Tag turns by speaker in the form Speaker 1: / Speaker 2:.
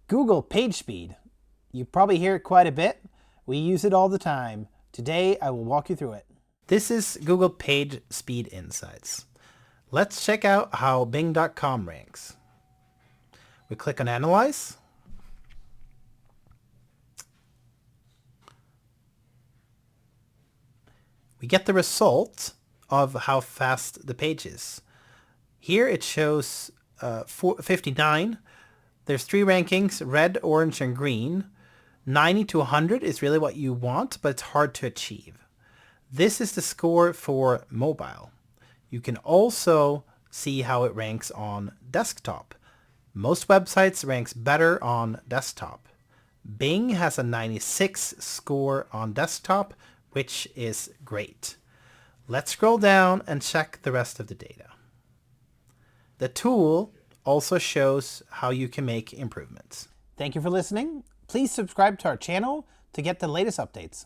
Speaker 1: Google PageSpeed. You probably hear it quite a bit. We use it all the time. Today, I will walk you through it. This is Google PageSpeed Insights. Let's check out how Bing.com ranks. We click on Analyze. We get the result of how fast the page is. Here it shows 59. There's 3 rankings, red, orange, and green. 90 to 100 is really what you want, but it's hard to achieve. This is the score for mobile. You can also see how it ranks on desktop. Most websites ranks better on desktop. Bing has a 96 score on desktop, which is great. Let's scroll down and check the rest of the data. The tool also shows how you can make improvements. Thank you for listening. Please subscribe to our channel to get the latest updates.